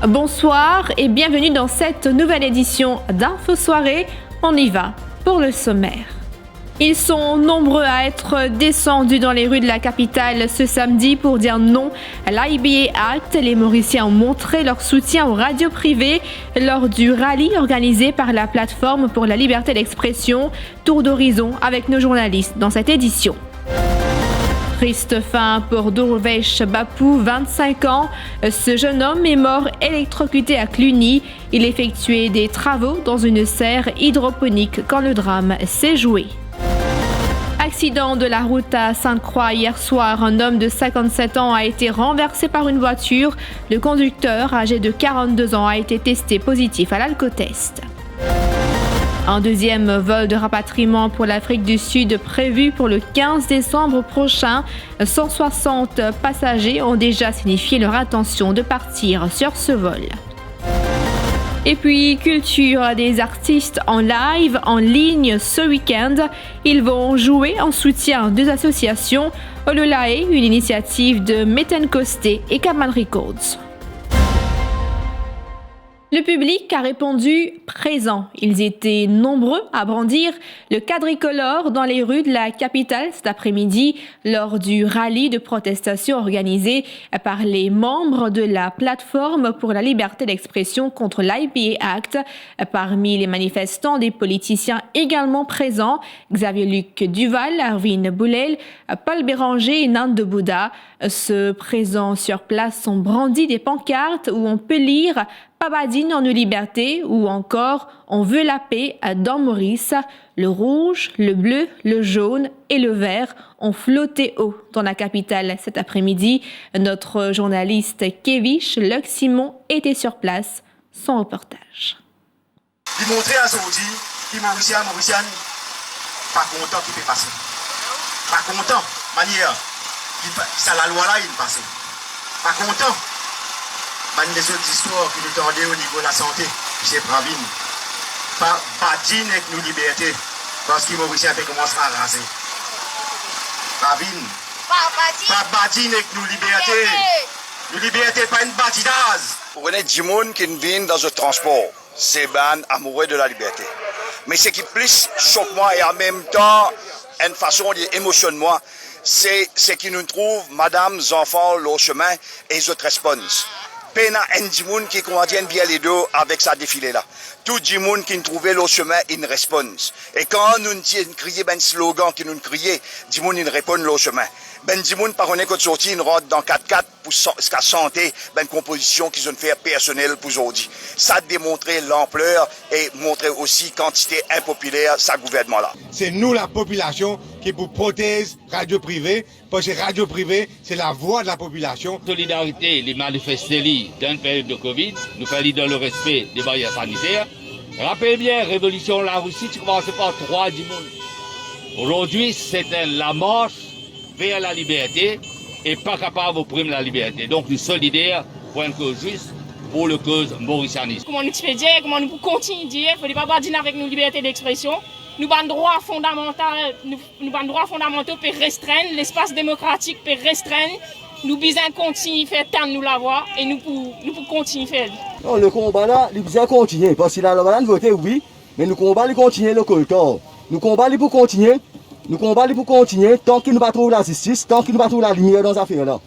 Bonsoir et bienvenue dans cette nouvelle édition d'Info Soirée. On y va pour le sommaire. Ils sont nombreux à être descendus dans les rues de la capitale ce samedi pour dire non à l'IBA Act. Les Mauriciens ont montré leur soutien aux radios privées lors du rallye organisé par la plateforme pour la liberté d'expression. Tour d'horizon avec nos journalistes dans cette édition. Triste fin pour Durvesh Bapou, 25 ans. Ce jeune homme est mort électrocuté à Cluny. Il effectuait des travaux dans une serre hydroponique quand le drame s'est joué. Accident de la route à Sainte-Croix hier soir. Un homme de 57 ans a été renversé par une voiture. Le conducteur, âgé de 42 ans, a été testé positif à l'alcotest. Un deuxième vol de rapatriement pour l'Afrique du Sud prévu pour le 15 décembre prochain. 160 passagers ont déjà signifié leur intention de partir sur ce vol. Et puis, culture des artistes en live, en ligne ce week-end. Ils vont jouer en soutien deux associations, Ololae, une initiative de Meten Costé et Kaman Records. Le public a répondu présent. Ils étaient nombreux à brandir le quadricolore dans les rues de la capitale cet après-midi lors du rallye de protestation organisé par les membres de la plateforme pour la liberté d'expression contre l'IBA Act. Parmi les manifestants, des politiciens également présents, Xavier-Luc Duval, Arvin Boulel, Paul Béranger et Nande Bouddha. Ceux présents sur place ont brandi des pancartes où on peut lire Pabadine en liberté ou encore On veut la paix dans Maurice. Le rouge, le bleu, le jaune et le vert ont flotté haut dans la capitale cet après-midi. Notre journaliste Kevish Luc Simon était sur place. Son reportage. Il montrait à Saudi, les Mauriciens, pas content qu'il fait passer. Pas content, manière, ça la loi là, il passait. Pas content. Des autres histoires qui nous tendaient au niveau de la santé, c'est Pravine. Pas badine avec nous liberté, parce que les Mauriciens commencent à raser. Pravine, pas badine avec nous liberté. Nous liberté, pas une badinage. Vous connaissez du monde qui vient dans le transport, c'est ben amoureux de la liberté. Mais ce qui plus choque moi et en même temps, une façon d'émotionner moi, c'est ce qui nous trouve, madame, enfants, le chemin et les autres réponses. Pena en du monde qui convient bien les deux avec sa défilé là. Tout du monde qui nous trouvait le chemin, il répond. Et quand nous crions ben slogan qui nous criait, du monde il répond le chemin. Ben du monde par contre quand sorti une route dans 4x4 pour sa santé, ben composition qu'ils ont fait personnelle pour aujourd'hui. Ça a démontré l'ampleur et montrer aussi quantité impopulaire sa gouvernement là. C'est nous la population qui pour protéger radio privée, parce que radio privée c'est la voix de la population. Solidarité, les manifestants dans une période de Covid, nous faisons dans le respect des barrières sanitaires. Rappelez bien, révolution la Russie, tu commençais par 3 du monde. Aujourd'hui, c'est la marche vers la liberté et pas capable d'opprimer la liberté. Donc, nous sommes solidaires pour une cause juste, pour le cause mauricianiste. Comment nous dire, comment nous continuer de dire, il ne faut pas badiner avec nos libertés d'expression. Nous avons droits fondamentaux, pour restreindre, l'espace démocratique pour restreindre. Nous besoin continuer à faire tant nous la voix et nous pour continuer à faire. Non, le combat là, il besoin continuer parce que la loi voté oui, mais nous combat il continuer le collector. Nous combat il pour continuer. Nous combattons pour continuer tant qu'il ne va trouver la justice, tant qu'il ne va trouver la lumière dans cette affaire-là.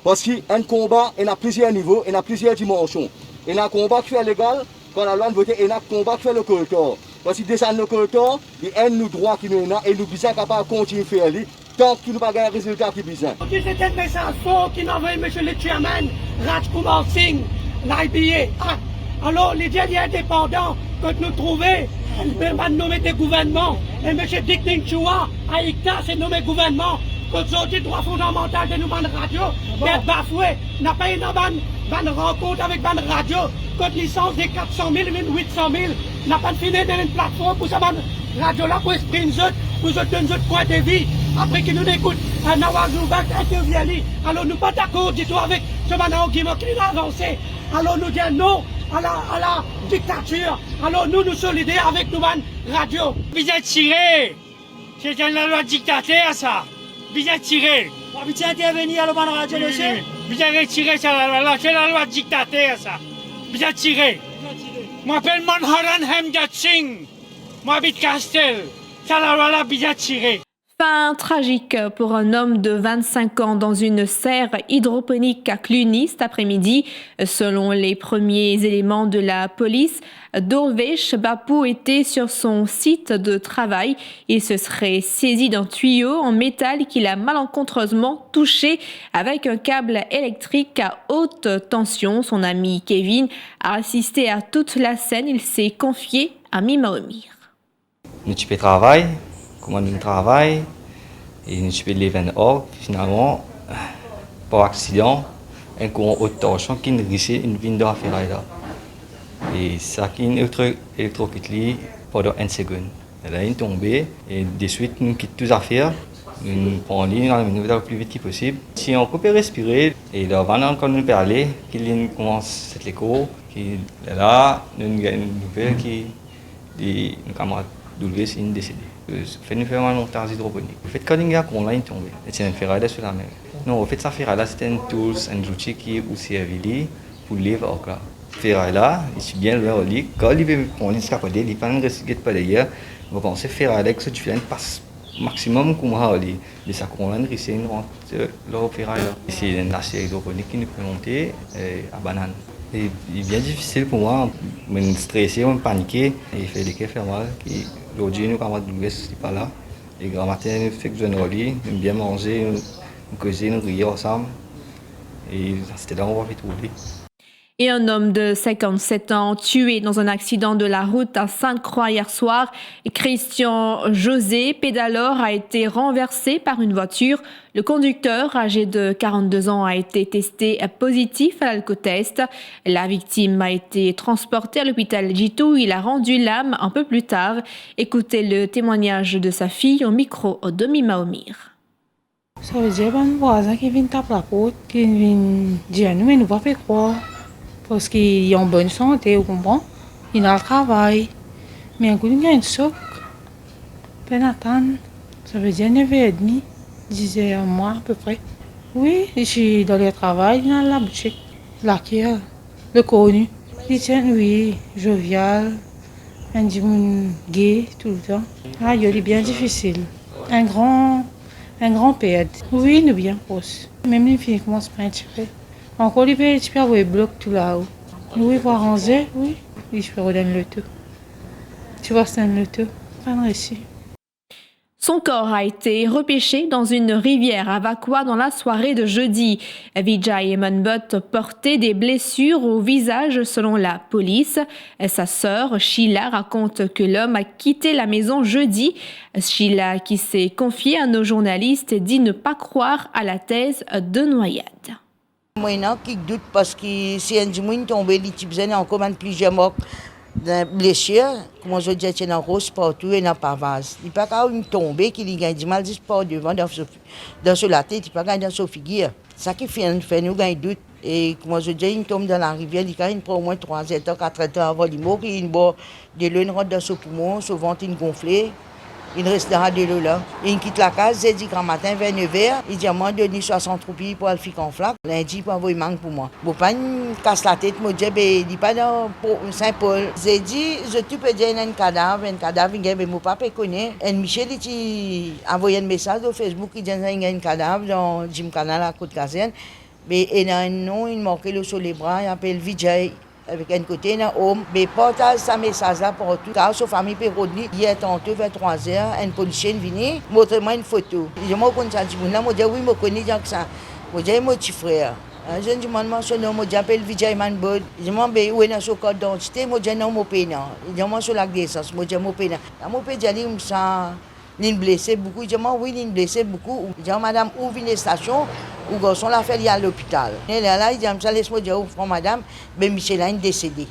Parce qu'un combat, il a plusieurs niveaux, il a plusieurs dimensions. Il y a un combat qui fait légal, quand la loi vote, il y a un combat qui fait le collector. Parce qu'il descend le collector, il y a nos droits qui nous ont et nous sommes capables de continuer à faire tant qu'il nous n'a pas un résultat qui est besoin. C'était un message fort qui envoyé M. le chairman, Rajkumar Singh, l'IBA. Alors, les derniers indépendants que nous trouvons, ils peuvent nommer des gouvernements. Et M. Dick Chua, à ICTA, c'est nommé gouvernement. Quand ils ont dit droit fondamental de nous ban radio, d'être bafoué, n'a pas eu une rencontre avec ban radio. Quand licence des 400 000, 800 000, n'a pas fini dans une plateforme pour ça radio là pour exprimer pour donner notre point de vie. Après que nous écoutons un Nawazoubac intervient. Alors nous pas d'accord du tout avec ce argument qui nous a avancé. Alors nous disons non à la dictature. Alors nous solidaires avec nous radio. Vous êtes tiré. C'est une loi dictateur ça. Vous êtes tiré. Vous êtes intervenu à la radio monsieur. Vous avez retiré ça, c'est la loi dictateur ça. bien tiré. Moi, m'appelle Manharan Hamdat Singh. Moi, habite Castel. Salarwala, bien tiré. Fin tragique pour un homme de 25 ans dans une serre hydroponique à Cluny cet après-midi. Selon les premiers éléments de la police, Dorvesh Bapou était sur son site de travail. Il se serait saisi d'un tuyau en métal qu'il a malencontreusement touché avec un câble électrique à haute tension. Son ami Kevin a assisté à toute la scène. Il s'est confié à Mima Omir. Nous tu travail, comment nous travaillons, et nous tu l'événement, finalement, par accident, un courant haute tension qui nous glissait une vigne de affaire là. Et ça qui est électrocuté pendant 1 seconde. Elle est tombée et de suite nous quittons toutes les affaires, nous prenons nous le plus vite possible. Si on peut respirer et avant quand nous parler, qu'il commence cette écho, qui est là, nous avons une nouvelle qui dit nos camarades d'Ouloué c'est une décédée. Fait nous faire un montage hydroponique. En fait quand il y a qu'on l'a tombé, c'est une ferraille sur la mer. Non, en fait ça ferraille c'est un tool, un outil qui est aussi servi pour vivre au cas. Ferraille là, il est bien le lit. Quand il veut prendre l'escapade, il pas ne risque pas d'ailleurs. On va penser ferraille que ça tu fais un passe maximum comme ça ali. Mais ça qu'on l'a risque une rentre leur ferraille. C'est une acier hydroponique qui nous peut monter à banane. Et il est bien difficile pour moi, je suis stressé, je suis paniqué, et il fait des cas faire mal. Aujourd'hui, nous camarades de l'Ouest, c'est pas là. Et grand matin, nous fait que je ne relis, nous bien manger, nous causer, nous rire ensemble. Et c'était là où on va retrouver. Et un homme de 57 ans tué dans un accident de la route à Sainte-Croix hier soir. Christian José Pédalor a été renversé par une voiture. Le conducteur, âgé de 42 ans, a été testé positif à l'alcotest. La victime a été transportée à l'hôpital Jito où il a rendu l'âme un peu plus tard. Écoutez le témoignage de sa fille au micro de Mima Omir. Ça veut dire que voisin qui vient taper la porte, qui vient dire nous, mais nous ne pouvons pas croire. Parce qu'ils sont en bonne santé, vous comprenez? Ils ont le travail. Mais un coup, il y a un choc. Pénatan, ça veut dire 9h30, 10h à moi à peu près. Oui, je suis dans le travail, dans la boutique. Là, qui est le connu. Ils tiennent, oui, jovial, un dimanche gay tout le temps. Ah, il est bien difficile. Un grand père. Oui, nous bien proches. Même les filles commencent à peinturer. Encore les petits peux avoir bloc tout là-haut. Oui, voir ranger, oui. Oui, je peux redonner le tout. Tu vois, c'est le tout. Pas de récit. Son corps a été repêché dans une rivière à Vakwa dans la soirée de jeudi. Vijay Manbot portait des blessures au visage selon la police. Sa sœur, Sheila, raconte que l'homme a quitté la maison jeudi. Sheila, qui s'est confiée à nos journalistes, dit ne pas croire à la thèse de noyade. Moi, qui doute parce que si un dimanche est tombé, il y a encore plusieurs morts de blessures. Comme je dis, il y a un rose partout et un pavage. Il n'y a pas une tombée qui a du mal sport devant dans la tête, il n'y a pas dans sa figure. Ça qui fait nous gagner doute. Et comme je dis, il tombe dans la rivière, il prend au moins 3 heures, 4 heures avant de mourir, il boit de l'eau rentre dans son poumon, son ventre gonflé. Il restera de l'eau là. Il quitte la case, c'est dit grand matin vers 9h. Il dit à moi de donner 60 roupies pour le fic en flaque. Lundi, pour envoyer manque pour moi. Mon père casse la tête, me dit, il dit pas dans Saint-Paul. J'ai dit, je peux dire un cadavre, mais mon papa connaît. Et Michel, il a envoyé un message sur Facebook, il dit qu'il y a un cadavre dans Jim Canal à Côte-Caserne. Mais il a un nom, il manquait sur les bras, il appelle Vijay. Avec un côté, un homme, mais partage ce message-là pour tout. Car sa famille peut retenir. Hier, tantôt, vers 3h, un policier est venu, montre-moi une photo. Je me connais ça, je me dis, oui, je me connais ça. Je me dis, mon petit frère. Je me demande son nom, je m'appelle Vijay Manbod. Je me dis, où est son code d'identité? Je me dis, non, mon père. Je me dis, sur la d'essence. Je me dis, mon père. Mon père, je me dis, il blessé beaucoup. Je me dis, oui, il blessé beaucoup. Je dis, madame, où vient la station? Où garçon l'a fait à l'hôpital. Et là, il dit, laisse-moi dire, madame, mais Michel est décédé.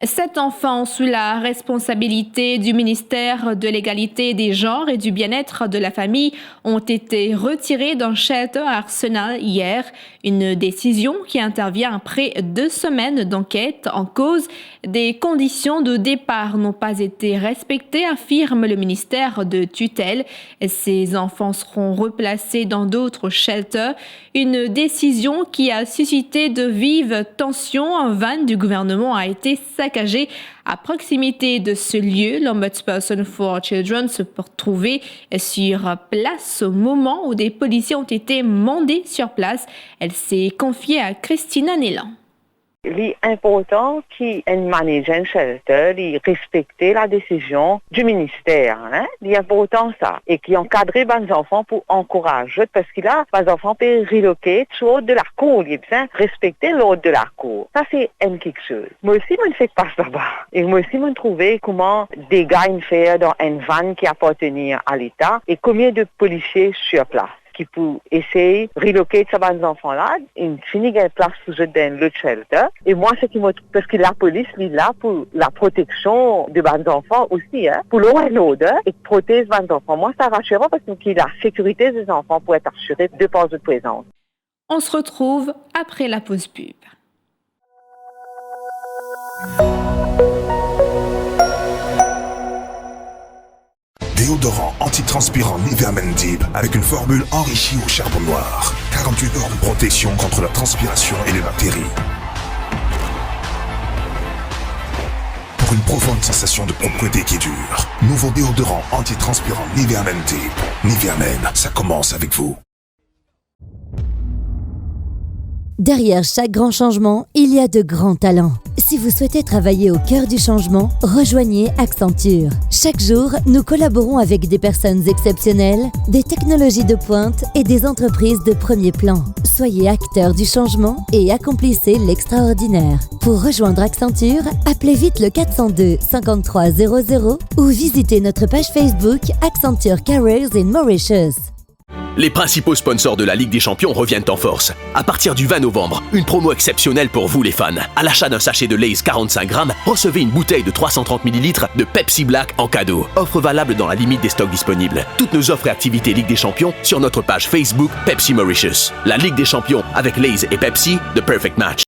7 enfants sous la responsabilité du ministère de l'égalité des genres et du bien-être de la famille ont été retirés d'un shelter à Arsenal hier. Une décision qui intervient après 2 semaines d'enquête en cause. Des conditions de départ n'ont pas été respectées, affirme le ministère de tutelle. Ces enfants seront replacés dans d'autres shelters. Une décision qui a suscité de vives tensions. Un van du gouvernement a été saccagé à proximité de ce lieu. L'Ombudsperson for Children se trouvait sur place au moment où des policiers ont été mandés sur place. Elle s'est confiée à Christina Nélan. L'important qui est de manager un shelter, de respecter la décision du ministère. L'important ça. Et qui encadrer les enfants pour encourager, parce que là, les enfants peuvent reloquer sur de la cour. Il faut respecter l'ordre de la cour. Ça, c'est quelque chose. Moi aussi, je ne fais pas ça. Et moi aussi, je trouvé comment des gars faire dans un van qui appartenait à l'État et combien de policiers sur place qui pour essayer de reloquer ces enfants-là, une finit une place pour eux dans le shelter. Et moi, ce qui me parce que la police est là pour la protection de ces enfants aussi, pour l'eau et l'ordre, et protéger ces enfants. Moi, ça rassure parce que la sécurité des enfants peut être assurée de par votre présence. On se retrouve après la pause pub. Déodorant antitranspirant Nivea Men Deep avec une formule enrichie au charbon noir. 48 heures de protection contre la transpiration et les bactéries. Pour une profonde sensation de propreté qui dure. Nouveau déodorant antitranspirant Nivea Men Deep. Nivea Men, ça commence avec vous. Derrière chaque grand changement, il y a de grands talents. Si vous souhaitez travailler au cœur du changement, rejoignez Accenture. Chaque jour, nous collaborons avec des personnes exceptionnelles, des technologies de pointe et des entreprises de premier plan. Soyez acteurs du changement et accomplissez l'extraordinaire. Pour rejoindre Accenture, appelez vite le 402 53 00 ou visitez notre page Facebook Accenture Careers in Mauritius. Les principaux sponsors de la Ligue des Champions reviennent en force. À partir du 20 novembre, une promo exceptionnelle pour vous les fans. À l'achat d'un sachet de Lay's 45 grammes, recevez une bouteille de 330 ml de Pepsi Black en cadeau. Offre valable dans la limite des stocks disponibles. Toutes nos offres et activités Ligue des Champions sur notre page Facebook Pepsi Mauritius. La Ligue des Champions avec Lay's et Pepsi, the perfect match.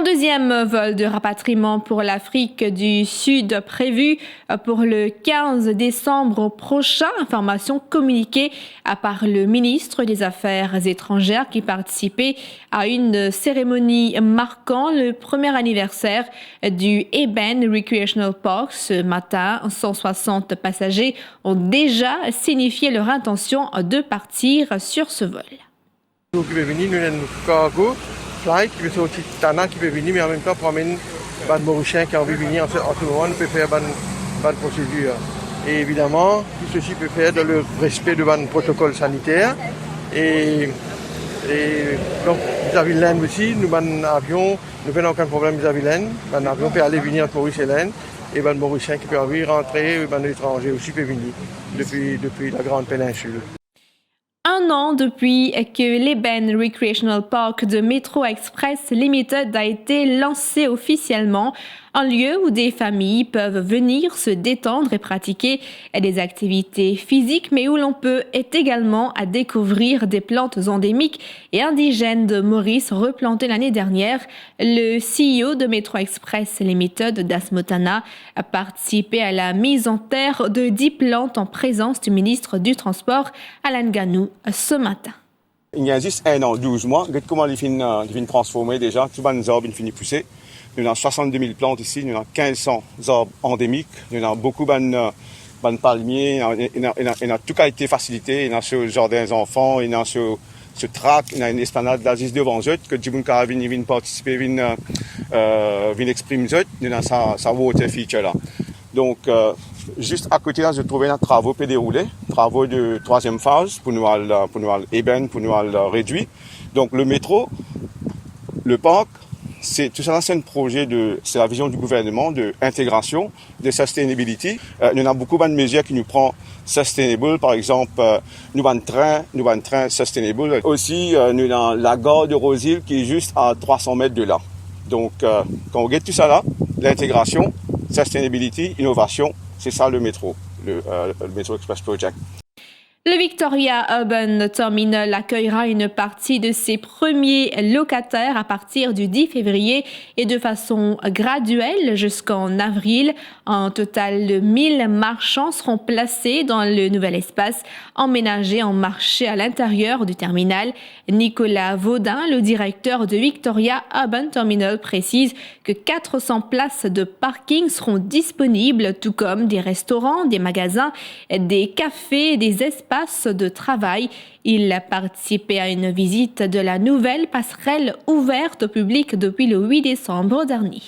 Deuxième vol de rapatriement pour l'Afrique du Sud prévu pour le 15 décembre prochain. Information communiquée par le ministre des Affaires étrangères qui participait à une cérémonie marquant le premier anniversaire du Eben Recreational Park. Ce matin, 160 passagers ont déjà signifié leur intention de partir sur ce vol. Fly qui veut sortir Tana qui veut venir, mais en même temps promène les Mauriciens qui ont envie de venir en ce moment, on peut faire une procédure. Et évidemment, tout ceci peut faire dans le respect de un protocole sanitaire. Et donc, vis-à-vis de l'Inde aussi, nous avons un avion, nous n'avons aucun problème vis-à-vis de l'Inde. Un avion peut aller venir entre Maurice et l'Inde. Et les Mauriciens qui peuvent venir rentrer, les étrangers aussi peuvent venir depuis la grande péninsule. 1 an depuis que l'Eben Recreational Park de Metro Express Limited a été lancé officiellement, un lieu où des familles peuvent venir se détendre et pratiquer des activités physiques, mais où l'on peut également à découvrir des plantes endémiques et indigènes de Maurice replantées l'année dernière. Le CEO de Metro Express Limited, Dasmotana, a participé à la mise en terre de 10 plantes en présence du ministre du Transport, Alan Ganou, ce matin. Il y a juste 1 an, 12 mois, regarde comment ils viennent transformer déjà, tout les arbres finissent de pousser. Nous avons 62 000 plantes ici, nous avons 1500 arbres endémiques, nous avons beaucoup de palmiers, il y a toute qualité facilité, il y a sur le jardin des enfants, il y a sur ce track, il y a une esplanade là juste devant eux, que les gens viennent participer, viennent exprimer eux, il y a sa water feature là. Donc, juste à côté, là, je trouvais un travaux peut dérouler, travaux de 3e phase pour nous eben, pour nous réduire. Donc le métro, le parc, tout ça, c'est un projet c'est la vision du gouvernement de intégration, de sustainability. Nous avons beaucoup de mesures qui nous prend sustainable, par exemple, nous avons un train sustainable. Aussi, nous avons la gare de Rosehill qui est juste à 300 mètres de là. Donc, quand on regarde tout ça là, l'intégration, sustainability, innovation, c'est ça le métro, le Metro Express Project. Le Victoria Urban Terminal accueillera une partie de ses premiers locataires à partir du 10 février et de façon graduelle jusqu'en avril. En total, 1000 marchands seront placés dans le nouvel espace emménagé en marché à l'intérieur du terminal. Nicolas Vaudin, le directeur de Victoria Urban Terminal, précise que 400 places de parking seront disponibles, tout comme des restaurants, des magasins, des cafés, des espaces de travail. Il a participé à une visite de la nouvelle passerelle ouverte au public depuis le 8 décembre dernier.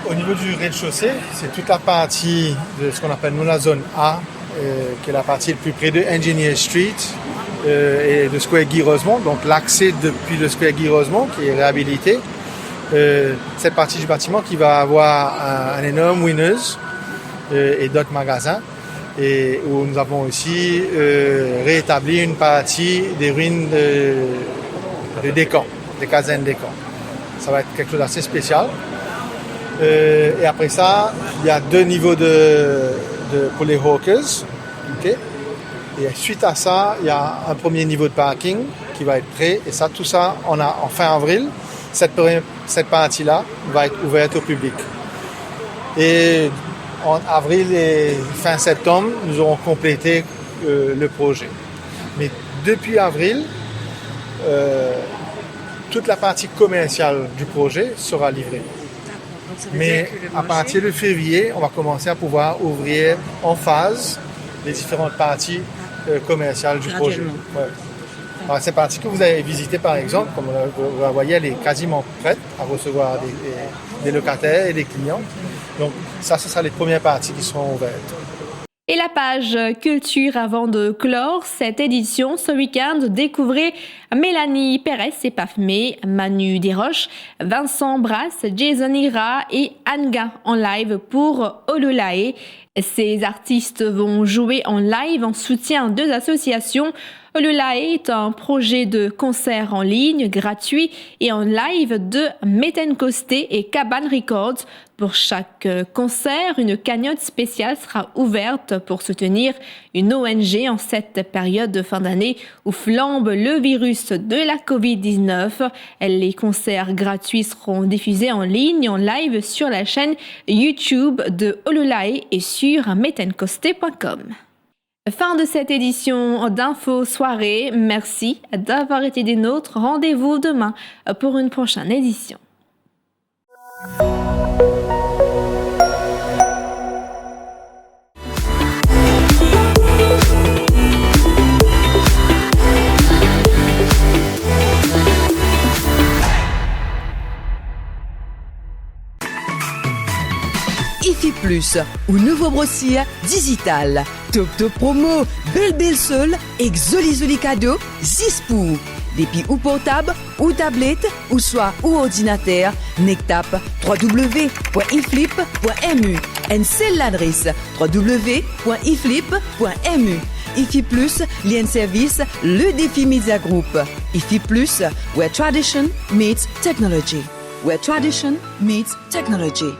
Au niveau du rez-de-chaussée, c'est toute la partie de ce qu'on appelle nous la zone A, qui est la partie le plus près de Engineer Street et de Square Guy Rosemont. Donc l'accès depuis le Square Guy Rosemont qui est réhabilité. Cette partie du bâtiment qui va avoir un énorme Winners et d'autres magasins. Et où nous avons aussi réétabli une partie des ruines de Descamps, des casernes Descamps. Ça va être quelque chose d'assez spécial. Et après ça, il y a 2 niveaux pour les hawkers. Okay. Et suite à ça, il y a un premier niveau de parking qui va être prêt. Et ça, tout ça, en fin avril, cette partie-là va être ouverte au public. Et en avril et fin septembre, nous aurons complété le projet. Mais depuis avril, toute la partie commerciale du projet sera livrée. Mais à partir de février, on va commencer à pouvoir ouvrir en phase les différentes parties commerciales du projet. Ouais. Alors, ces parties que vous avez visitées, par exemple, comme vous la voyez, elle est quasiment prête à recevoir des locataires et des clients. Donc ça, ce sera les premières parties qui seront ouvertes. Et la page culture avant de clore cette édition. Ce week-end, découvrez Mélanie Pérez et Pafmé, Manu Desroches, Vincent Brasse, Jason Ira et Anga en live pour Olulae. Ces artistes vont jouer en live en soutien de 2 associations. Olulae est un projet de concert en ligne gratuit et en live de Metenkosté et Cabane Records. Pour chaque concert, une cagnotte spéciale sera ouverte pour soutenir une ONG en cette période de fin d'année où flambe le virus de la COVID-19. Les concerts gratuits seront diffusés en ligne, en live sur la chaîne YouTube de Olulae et sur metenkosté.com. Fin de cette édition d'Info Soirée. Merci d'avoir été des nôtres. Rendez-vous demain pour une prochaine édition. IFI Plus ou nouveau brossier digital. Top promo, belle seule, exoli cadeau, 6 pour. Depuis ou portable, ou tablette, ou soit ou ordinateur, nectap www.iflip.mu. Et c'est l'adresse www.iflip.mu. IFI Plus, lien service, le défi Media Group. IFI Plus, where tradition meets technology. Where tradition meets technology.